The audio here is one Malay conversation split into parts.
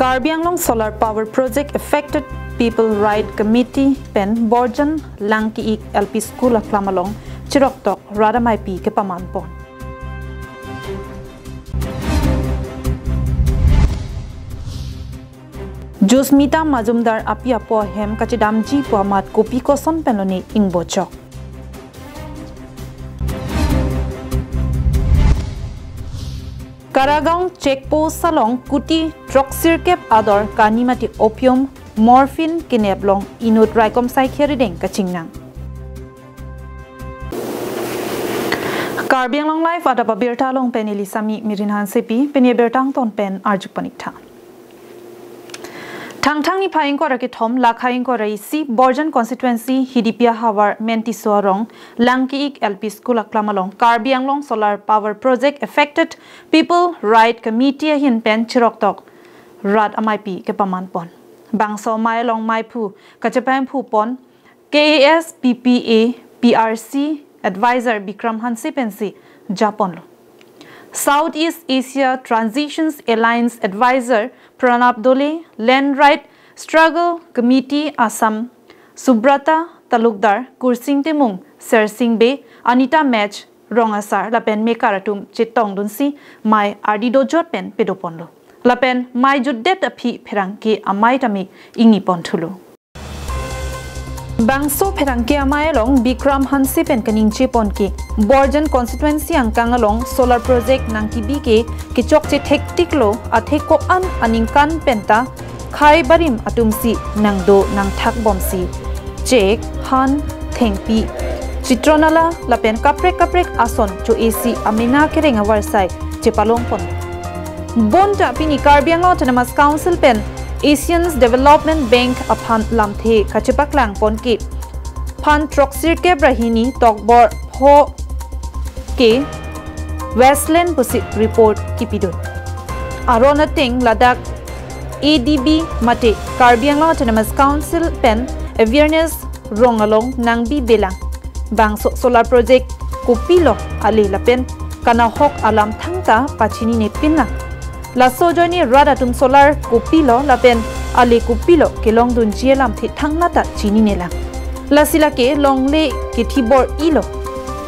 Karbi Anglong Solar Power Project Affected People Right Committee Pen Borjan Langki LP School of Klamalong Chiroktok Radamai Pi Kepamanpon. Jusmita Mazumdar Apia Po Hem Kachidamji Poamat Kopi Koson Penoni Ingbochok. Karagong checkpost salong kuti truck circuit ador kanimati opium morphine kineblong inut raikom sai kherideng kachingnang. KarbiAnglongLIVE ada babirta long pen Elisami Mirinhan sepi penie bertang ton pen arjuk panikta. Thang ni phaing ko rakithom lakhaing ko raisi Borjan constituency hidipia hawar mentisorong langki LP school aklamalong Karbi Anglong Solar Power Project Affected People Right Committee hin pen chiroktok rad amaipi kepamanpon bangso mailong maipu kachapang phupon KAS PPA PRC advisor Bikram Hansi pensi Japan Southeast Asia Transitions Alliance Advisor Pranab Dole, Land Right Struggle Committee Assam, Subrata Talukdar, Kursing Timung, Ser Singh Be, Anita Match, Rongasar, Lapen Mekaratum, Chitong Dunsi, Mai Ardido Jotpen, Pedopondo. Lapen, Mai Judet Api Perangke, Amaitami, Ingi Pontulu. Bangso Perangke Amailong, Bikram Hansi Pen Kaningchi Ponki, Borjan constituency ang Kangalong Solar Project nang Kibike, Kichokche Tektiklo, Ateko An Aningkan Penta, Khai Barim Atumsi, Nangdo Nang Thak Bomsi, Jek, Han, Thengpi, Chitronala, Lapen Kaprek Ason, Cho AC Amina Kereng Warsai, Chepalong Pon. Bonta Pini KarbiAnglong Autonomous Council Pen, Asians Development Bank upon Lamthe Kachipaklang Ponki Pan Troxir ke Brahini Tokbor Ho ke Westland Pusit Report Kipidun Arona Ting Ladakh ADB Mate KarbiAnglong Autonomous Council Pen Awareness Rongalong Nangbi Belang Bangso Solar Project Kupilo Ali Lapen Kanahok Alam Thangta Pachini Nepinna La sojoni radatum solar kupilo lapen ale kupilo ke long dun jielam thi thanglata chini nela la sila ke longle ke thibor ilo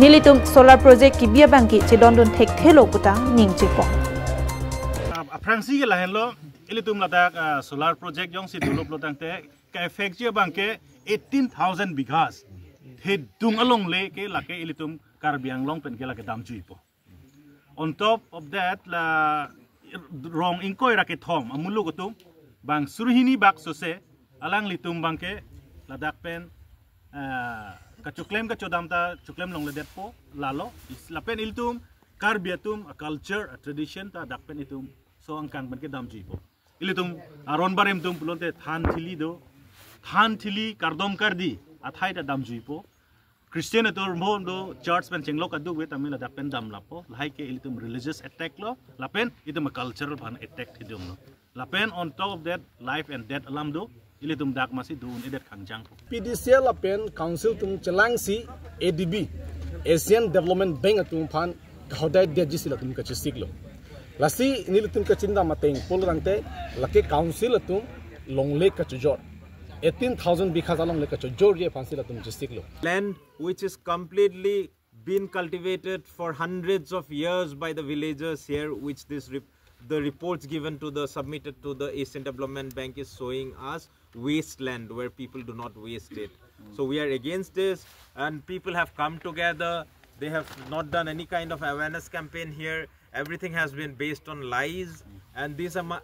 nilitum solar project ki bia bangki che dondon thek thelo putang ning chipo aprangsi ke lahen lo ilitum lata solar project jong si develop lo tangte ka effect je bangke 18000 bighas he dung along le ke lake ilitum KarbiAnglong pen ke lake dam juipo on top of that la rong ingkoy raket thom amulu gotum bang suruhini bak sose alang litum bangke ladak pen kachuklem ka chodamta chuklem long ledet po lalo islapen iltum karbiatum a culture a tradition ta dakpen itum so angkang banke dam jipo ilitum aron barem tum pulonte than thili kardom kardi athai ta dam jipo Christian ator mondo church pen chenglok adu we tamil ladak pen dam lapo like ilitum religious attack lo lapen itum cultural ban attack idum lo lapen on top of that life and death alam do ilitum dak masi dun edet khangjang PDCL lapen council tum chelangsi ADB Asian Development Bank atum phan khodai dejisi latum kachisik lo lasi nilitum kachinda mateng polrangte lake council atum longle kachujor 18,000 bighas along like a Georgia Pansilatum Gisticlo. Land which is completely been cultivated for hundreds of years by the villagers here, which the reports given to the submitted to the Asian Development Bank is showing us wasteland where people do not waste it. So we are against this, and people have come together. They have not done any kind of awareness campaign here. Everything has been based on lies, and these are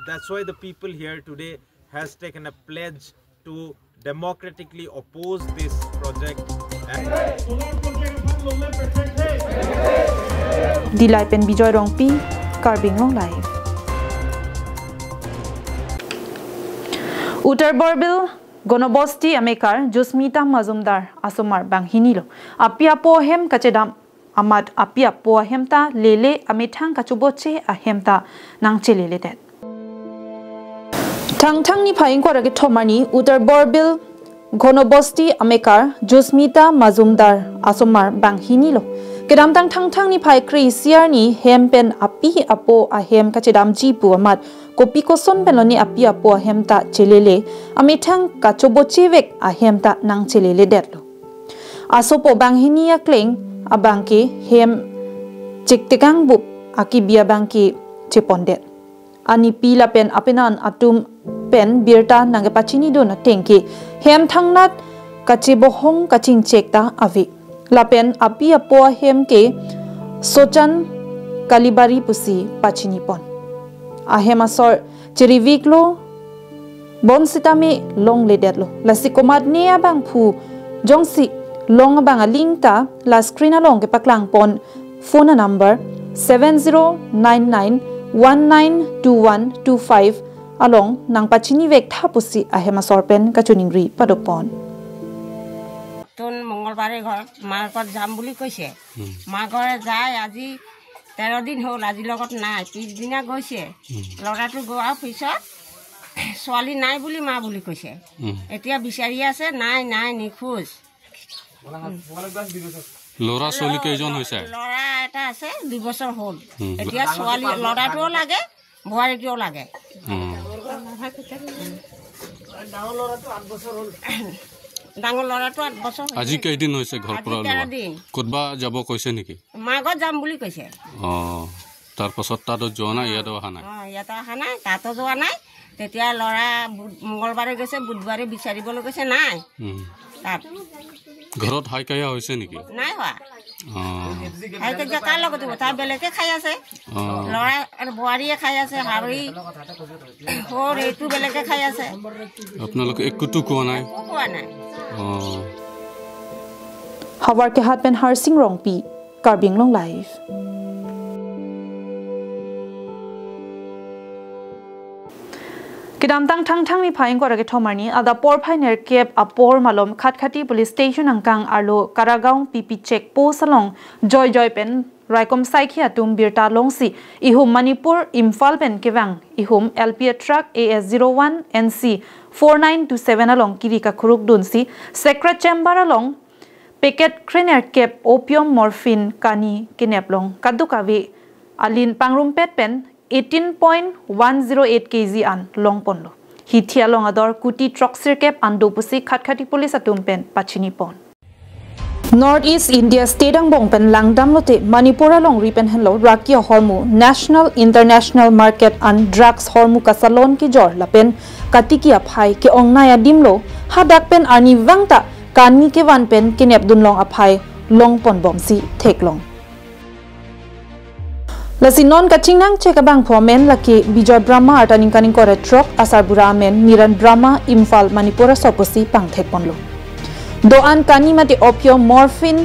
that's why the people here today has taken a pledge to democratically oppose this project. Dilai pen bijoy rongpi KarbiAnglongLIVE. Uttar Borbil Gonobosti Amekar Jusmita Mazumdar Asomar Banghinilo Apia Pohem Kachedam Amad Apia Pohemta Lele Ametang Kachuboche Ahemta Nangche Leletet. Thang ni phaing ko rake thomani Uttar Borbil Gonobosti Amekar Jusmita Mazumdar Asomar Banghinilo kedam tang ni phai kri siar ni hem pen api apo a hem ka chedam ji pu amat kopi ko son pen loni api apo a hem ta chelele ami thang ka chobo chewek a hem ta nang chelele det lo asopo bang hinia kleng abang ke hem chektekang bup aki bia bang ke chepondet ani pila pen apenan atum pen birta nange pachini do na tengke hem thangnat kachebo hong kaching chekta avi lapen api apo hem ke sochan kalibari pusi pachini pon ahem asor cheriviklo bon sitame long ledetlo lasikomat ne abang phu jongsi long abang alingta la screen along ke paklang pon phone number 7099192125 along nang pachini vek thapusi ahema sorpen kachuningri padopon ton mongolbare ঘর মার ঘর যাম বুলি কইছে মা ঘরে যায় আজি 13 দিন হল আজি লগত নাই 30 দিনা গৈছে লৰাটো গোৱা পিছত ছোৱালী নাই বুলি মা বুলি কৈছে এতিয়া বিচাৰি আছে নাই নাই নিখোজ লৰা ছোৱালী কেইজন হৈছে লৰা এটা আছে 2 বছৰ হল এতিয়া ছোৱালী লৰাটো লাগে ভুৱাৰীটো লাগে ডাঙৰ লৰাটো 8 বছৰ হল ডাঙৰ লৰাটো 8 বছৰ আজি কেইদিন হৈছে ঘৰ পৰা কতবা যাব কৈছে নেকি মাগত যাম বুলি কৈছে তাৰ পাছত তাত যোৱা নাই ইয়াত অহা নাই ইয়াত অহা নাই তাত যোৱা নাই তেতিয়া লৰা মঙ্গলবাৰে গৈছে বুধবাৰে বিচাৰিবলৈ গৈছে নাই তাত ঘৰত হাইকায়া হৈছে নেকি নাই হোৱা হাইকায়া কাৰ লগত তাৰ বেলেগে খাই আছে লৰা আৰু বুৱাৰীয়ে খাই আছে হাৰি হৰ এইটো বেলেগে খাই আছে আপোনালোকে একোটো কোৱা নাই Hawar ke hat pen har sing rong pi KarbiAnglongLIVE Kidam tang ni phaing kora ke thomarni ada por phainer kep apor malom khatkhati police station angkang arlo karagaung pp check post along joy pen raikom saikhi atum birta longsi ihum manipur imphal pen kewang ihum lp truck as01 nc 4927 along kirika khuruk dunsi secret chamber along packet criner cap opium morphine kani kineplong kadukawi alin pangrum pet pen 18.108 kg an long ponlo hithia long ador kuti truck cap ando pusi khatkhati police atum pen pachini pon North East India State ang bong pen langdam lote Manipur along ripen hello rakia hormu National International Market and Drugs hormu kasalon ki jor lapen katiki aphai ke ongnaya dimlo hadak pen ani wangta kani ke wan pen kinep dunlong aphai long pon bomsi theklong Lasinon kaching nang check abang phomen laki Bijoy Brahma ataning kaning kore truck asar bura men Miran Brahma Imphal Manipur soposi pangthek ponlo Doan kani mati opium morphine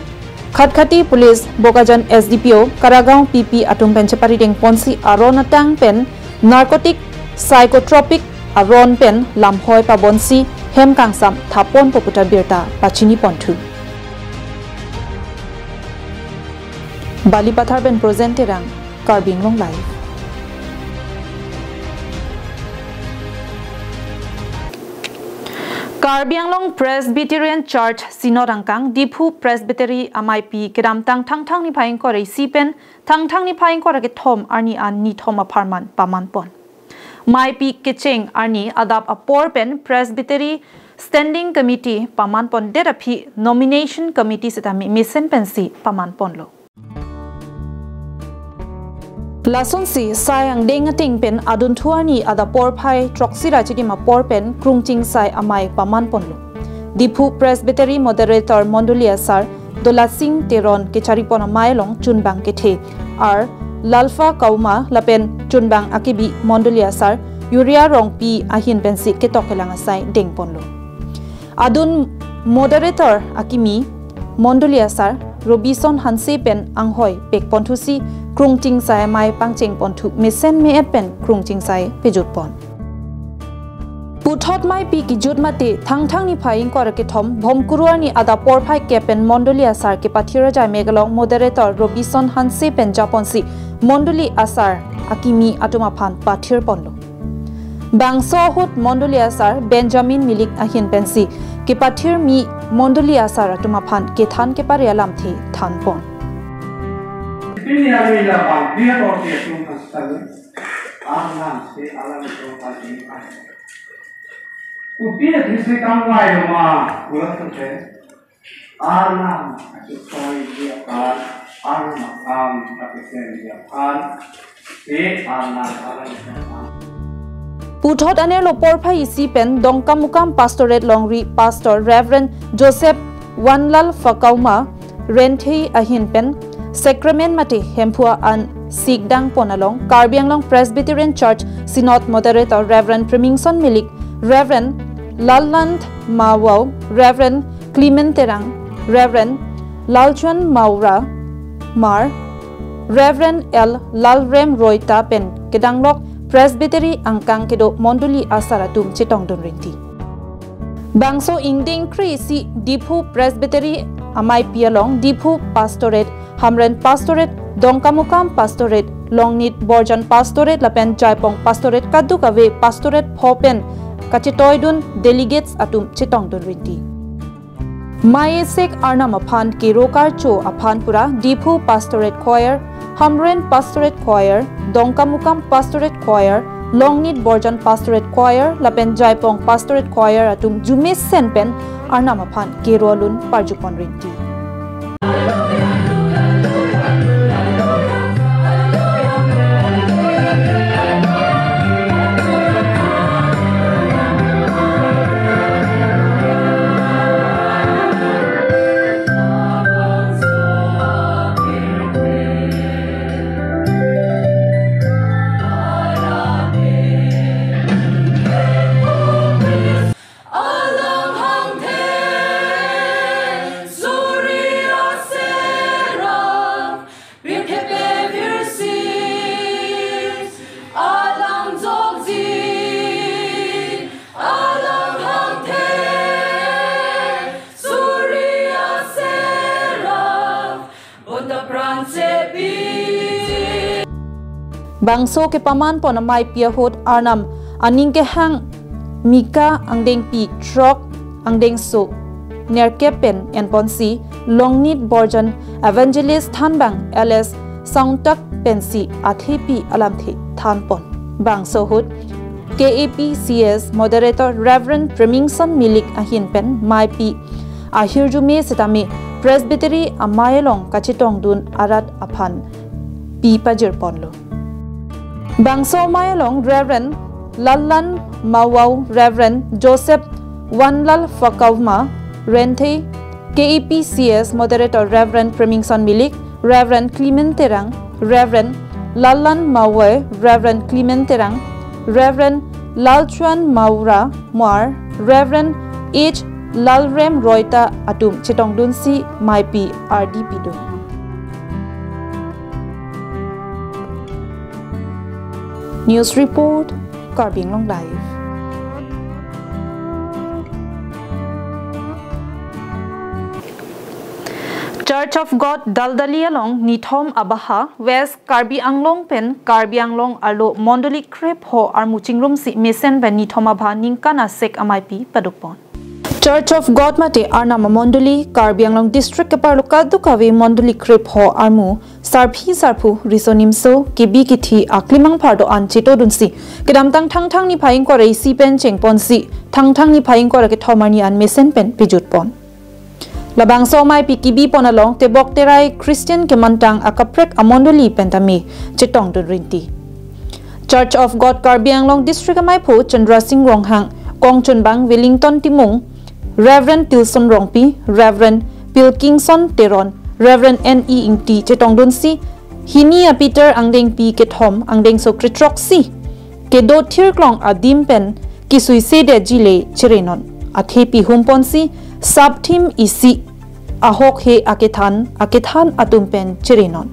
khatkhati police bokajan SDPO karagaung PP atum penchapari deng ponsi aronatang pen narcotic psychotropic aron pen lamhoi pabonsi hem kangsam thapon poputa birta pachini ponthu Bali pathar ben presenterang KarbiAnglongLIVE KarbiAnglong Presbyterian Church Sinodangkang Diphu Presbytery MIP kedam tang ni phaing kore sipen tang ni phaing kore ke thom arni an ni thom aparman paman pon MIP kecheng arni adap apor pen Presbytery Standing Committee paman pon derapi Nomination Committee setami mission pensi paman pon lo Lason si sayang deng ating pen adun thuani ada por phai troxi rachiti ma por pen krungching sai amai paman ponlo Diphu Presbytery Moderator Mondulia sar dolasing teron ke charipon mailong chunbang ke the ar lalfa kauma lapen chunbang akibi Mondulia sar uria rong pi ahin pensi ke tokelang sai deng ponlo adun moderator akimi Mondulia sar Robinson Hanse pen anghoi pek ponthusi krungching sai mai pangcheng ponthu mesen me pen krungching sai pejut pon puthot mai pi ki jut mate thang ni phaing kor ke thom bhomkuruar ni ada por phai kepen Mondulia sar ke pathira jai megalong moderator Robinson Hanse pen japonsi Monduli asar akimi atuma phan pathir ponlo bangso hut Mondulia sar Benjamin Milik ahin pensi ke pathir mi Mondulia sar atuma phan ke than ke pare alam the than pon Ini hari lapan dia kalau dia cuma sekali, alam si alam itu pasti ada. Utia kisah kamu ayo mah, ulah tu saya. Alam sesuai dia kan, alam makam tapi dia kan, alam itu. Puthot anelo porphai isi pen dongkamukam pastorate longri pastor Reverend Joseph Wanlal Fakauma renthei ahin pen sacrament mate hempua an sikdang ponalong KarbiAnglong Presbyterian Church Synod moderator Reverend Premingson Milik Reverend Lalland Mawau Reverend Clement Terang Reverend Lalchuan Maura Mar Reverend L Lalrem Roita pen kedanglok Presbytery angkang kedo monduli asaratum chitong don rinti. Bangso ingding kri si Diphu Presbytery amai pialong Diphu Pastorate Hamren Pastorate Dongkamukam Pastorate Longnit Borjan Pastorate Lapen Jaipong Pastorate Kadukave Pastorate Phopen kachitoidun delegates atum chitong don rinti. Maesek Arnam aphan Kirokar Cho aphan pura Diphu Pastorate Choir Hamren Pastorate Choir, Dongkamukam Pastorate Choir, Longnit Borjan Pastorate Choir, Lapen Jaipong Pastorate Choir atum Jumis Senpen Arnamapan Kerolun Parjupon Rinti. Bangso ke paman po na may piyahot Arnam aning ke hang Mika angdeng pi trok angdeng so nerkepen en ponsi Longnit Borjan Evangelist Thanbang LS Soundtak pensi athepi alamthe thanpon Bangso hut KAPCS moderator Reverend Premingson Milik ahin pen mai pi ahirjume setame Presbytery amayelong kachitong dun arat aphan pi pajir ponlo Bangso mayalong Reverend Lallan Mawau Reverend Joseph Wanlal Fakauma Renthe KAPCS moderator Reverend Premingson Milik Reverend Clement Terang Reverend Lallan Mawai Reverend Clement Terang Reverend Lalchuan Maura Mar Reverend H Lalrem Roita atum chitong dunsi maipi RDP dun News Report, KarbiAnglongLIVE. Church of God Daldali along Nithom Abaha West KarbiAnglong pen KarbiAnglong alo Mondoli Krep ho armuchingrum si mesen ben Nithom Abha ningkana sek amaipi padukpon. Church of God mate Arnama Mondoli KarbiAnglong district kaparlo kadukave Mondoli Krep ho armu sarphu risonimso kibi kithi aklimang phardo anchito dunsi kedamtang thangthang ni phaing ko rei si pen chengpon si thangthang ni phaing ko rake thomani an mesen pen pijut pon labang so mai pikibi ponalong tebok terai Christian kemantang akaprek amondoli pentami chitong dun rinti Church of God KarbiAnglong district amai pho Chandra Singh Ronghang Kongchon Bang Wellington Timung Reverend Tilson Rongpi Reverend Pilkingson Teron Reverend N.E. Ingti chetong dunsi hinia Peter angdeng pi kethom angdeng so kritroksi kedo thirklong adim pen kisui sede jile chirenon athepi humponsi sub team isi ahok he akethan atum pen chirenon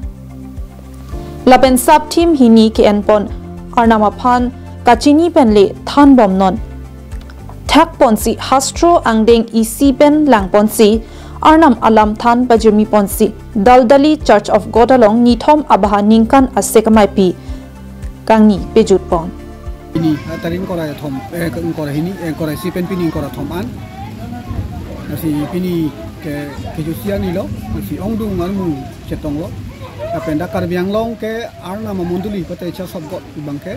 lapen sub team hini ke enpon arnama phan kachini pen le than bomnon thak ponsi hastro angdeng isi pen lang ponsi Arnam alam than bajirmi ponsi Daldali Church of God along Nithom Abaha ningkan asekamai pi kangni pejut pon ini tarin kora thom kora hini kora si pen pini kora thoman si pini ke jusian ni lo si ongdung ngalmu chetong lo lapen da Karbi Anglong ke arna monduli pate cha sabgot bangke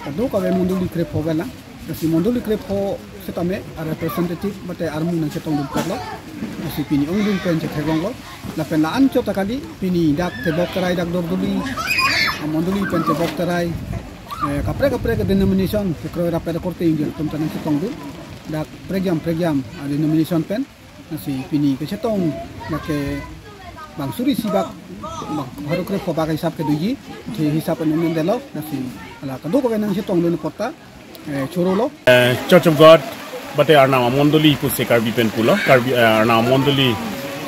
kadu ka monduli krep hovela si monduli krep ho setame representative bate armu nang chetong dum perlo si pini ong dum pen che thegong lo lapen la an chota kali pini dak te bok tarai dak dorduli monduli pen te bok tarai kapre ke denomination ke kro rapel korte ingil tum tanang chetong dum dak program denomination pen si pini ke chetong ke bang suri sibak baru krep ho bagai hisap ke duji di hisap nen delo nasi ala kadu ko nang chetong le porta choro lo Church of God bate arna mondoli pu se Karbi pen pulo Karbi arna mondoli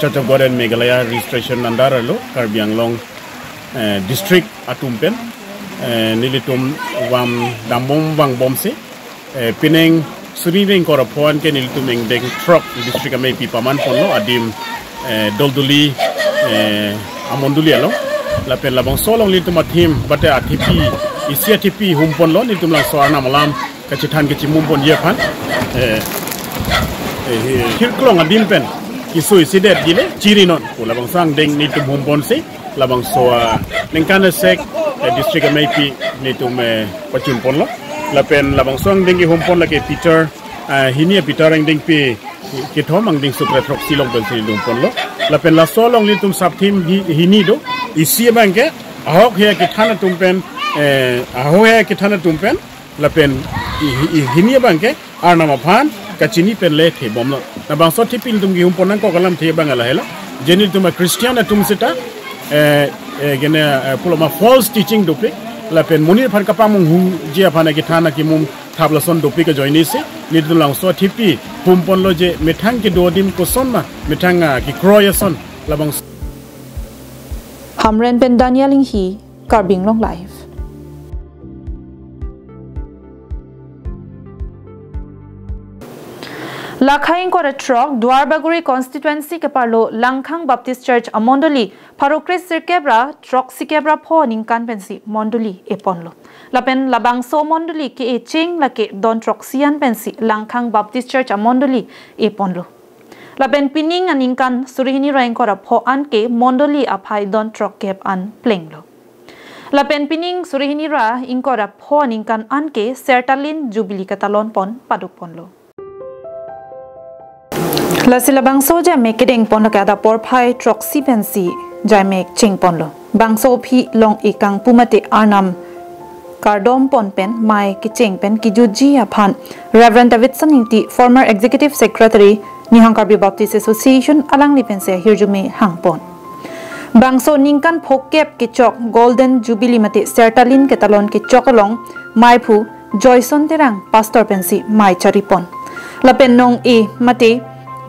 Church of God and Meghalaya registration andar lo Karbi Anglong district atumpen nilitum wam dambong bang bomse pineng suriveng kora pon ke nilitum eng deng truck district ame pi paman ponlo adim dolduli amonduli alo lapen labang solong nilitum atim bate atipi isi atipi humpon lo nilitum lang soarna malam kacitan kecimumpon dia pan hirklong adim pen kisu isi det gile ciri non labang sang deng nilitum humpon se labang soa nengkana sek district amaipi nitum pacun pon lo lapen labang song dengi humpon lake Peter hini Peter ang deng pi kithom ang deng supra trop silong bel silong pon lo lapen la solong nitum saptim hini do isi bangke ahok he kithana tumpen aho he kithana tumpen lapen hini bangke arna maphan kachini pen le the bom lo labang so tipin tum gi humpon nang ko kalam the bangala hela jenil tum Christian tum sita gene pulama false teaching dopik lapen munir phan kapamung hu jia phana ki thana ki mum thabla son dopik ka joini se nidulang so thipi humpon lo je methang ki dodim ko sonna methanga ki croyason labang Hamren Ben Daniel hi KarbiAnglongLIVE. Lakhaing ko truck Dwarbaguri constituency ke parlo Langkhang Baptist Church Amondoli Parokris Sirkebra truck Sikebra pho ningkan pensi Mondoli eponlo lapen labang so Mondoli ke eching lake don truck sian pensi Langkhang Baptist Church Amondoli eponlo lapen pining aningkan surihini raing ko pho an ke Mondoli aphai don truck kep an plenglo lapen pining surihini ra ingkora pho ningkan an ke Sertalin Jubilee katalon pon paduponlo Lasila bangso ja mekedeng pon la kada por phai troxy pensi jai mek ching pon lo bangso phi long ikang pumate arnam kardom pon pen mai ki cheng pen ki juji aphan Reverend Davidson inti former executive secretary Nihang Karbi Baptist Association alang li pense hirjume hangpon bangso ningkan phokep ki chok golden jubilee mate Sertalin ketalon ki chokolong mai phu Joyson terang pastor pensi mai charipon lapen nong e mate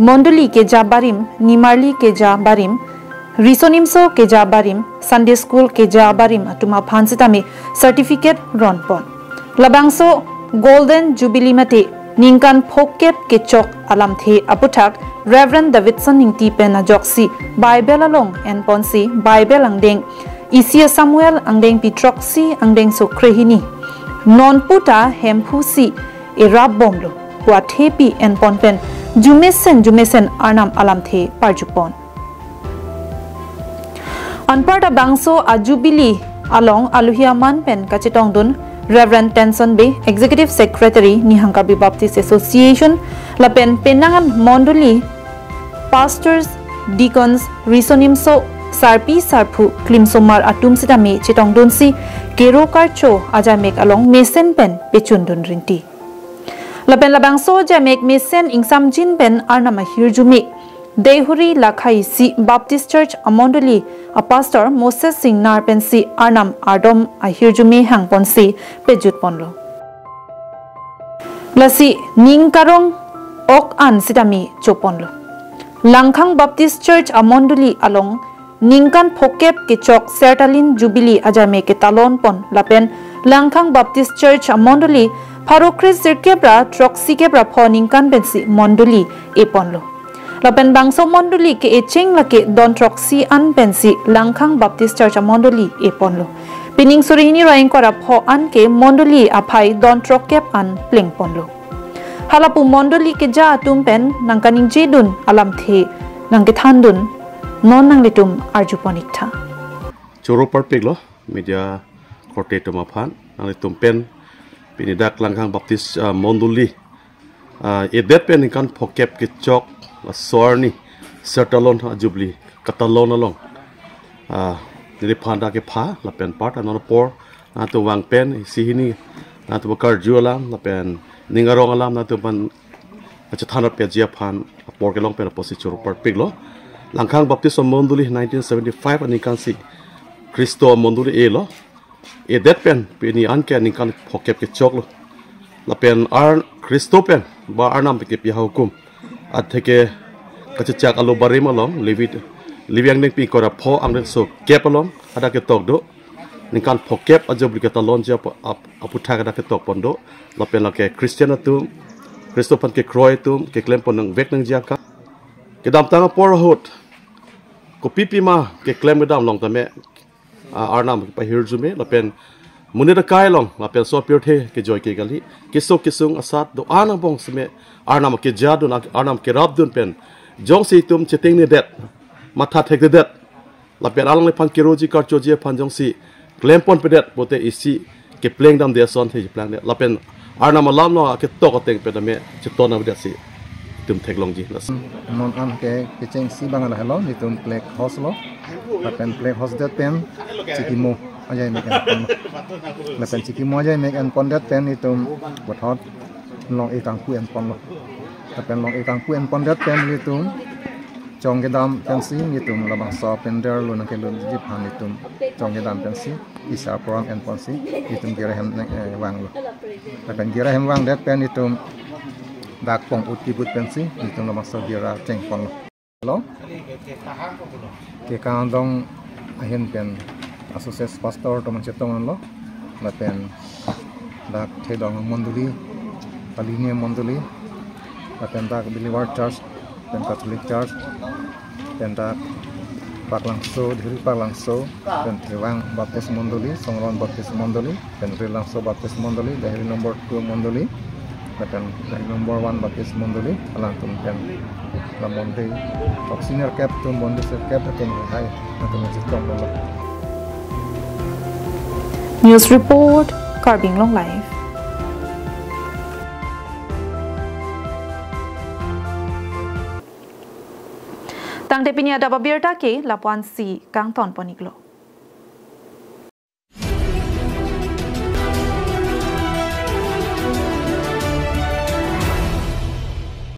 Mondoli ke jabarim, Nimarli ke jabarim, Risonimso ke jabarim, Sunday School ke jabarim atuma phansitami certificate ronpon. Labangso Golden Jubilee mate ningkan phokep ke chok alam the aputhak Reverend Davidson ningti pena joksi Bible along en ponsi Bible angdeng Isia Samuel angdeng Pitroxi angdeng Sokrehini non puta hempusi irab bomlo what happy en ponpen Jumesen arnam alam the parjupon Anparta bangso ajubili along aluhia man pen kachitong dun Reverend Tenson Bay Executive Secretary Nihang Karbi Baptist Association lapen penangan Mondoli pastors deacons risonimso sarpi sarpu klimsomar atum sitame chitong dun si kero karcho ajamek along mesen pen pechun dun rinti lapen labang so jamek mesen ingsam jin pen arnama hirjumi Dehuri Lakhai si Baptist Church Amondoli a pastor Moses Singh nar pen si arnam ardom a hirjumi hangpon si pejut ponlo lasi ningkarong ok an sitami choponlo Langkhang Baptist Church Amondoli along ningkan phokep ke chok Sertalin Jubilee ajame ke talon pon lapen Langkhang Baptist Church Amondoli Parokris Sirkebra troxy kebra phoning kan bensi Mondoli eponlo lapen bangso Mondoli ke echeng lake don troxy an bensi Langkhang Baptist Church Mondoli eponlo pining surihini roing kora pho an ke Mondoli aphai don trokep an pleng ponlo halapu Mondoli ke ja atum pen nangkaning jedun alam the nangke thandun non nang litum arjuponikta choro parpek lo media korte to maphan ang tumpen pinidak langhang baptis monduli edet pen kan phokep ke chok sorni sertalon jubli katalon along ni phanda ke pha la pen part anor por na to wang pen sihini na to bakar jualam la pen ningarong alam na to ban acha thana pe jia phan por ke long pen posi choro parpek lo langhang baptis monduli 1975 ani kan si Kristo monduli e lo edet pen pini anke ani kan phokep ke chok lo la pen ar Kristo pen ba arnam ke pi hukum atheke kachak alo barim along liviang ning pi kora pho ang so kep along ada ke tok do ning kan phokep ajobli ke talon ja aputha ka ke tok pondo la pen la ke Christian tu Kristo pan ke kroy tu ke klem pon nang vek nang ja ka ke dam tanga por hot ko pipi ma ke klem dam long ta me arnam pa hirjume la pen munira kai long la pen so pure the ke joy ke gali kisung asat do anang bong sme arnam ke jadu na arnam ke rab dun pen jong si tum cheting ni det matha thek det la pen alang le pan ke roji kar choje pan jong si klempon pedet bote isi ke pleng dam de son the plan la pen arnam alam no ke to ko teng pe me cheton na det si tum thek long ji non an ke cheng si bang la hello ni tum plek hoslo la pen plek hos det pen chikimo ajai mek en la pen chikimo ajai mek en pon det pen ni tum bothot long e kang ku en pon lo la pen long e kang ku en pon det pen ni tum chong ke dam pen si ni tum la bang so pen der lo na ke lo ji phan ni tum chong ke dam pen si isa prong en pon si ni tum gira hem wang lo la pen gira hem wang det pen ni tum dak pong uti but pen si ni tum la bang so gira cheng pon lo ke kang dong ahen pen asosias pastor to manchetong lo la pen dak thedong monduli paline monduli la pen dak believer church pen catholic church pen dak paklangso dhiri paklangso pen thewang baptis monduli songron baptis monduli pen relangso baptis monduli dhiri number 2 monduli la pen dhiri number 1 baptis monduli alang tum pen la monde senior cap tum monde cap tum hai na tum manchetong lo News report, KarbiAnglongLIVE. Tang te pinia da babirta ke lapuan si kang ton poniklo.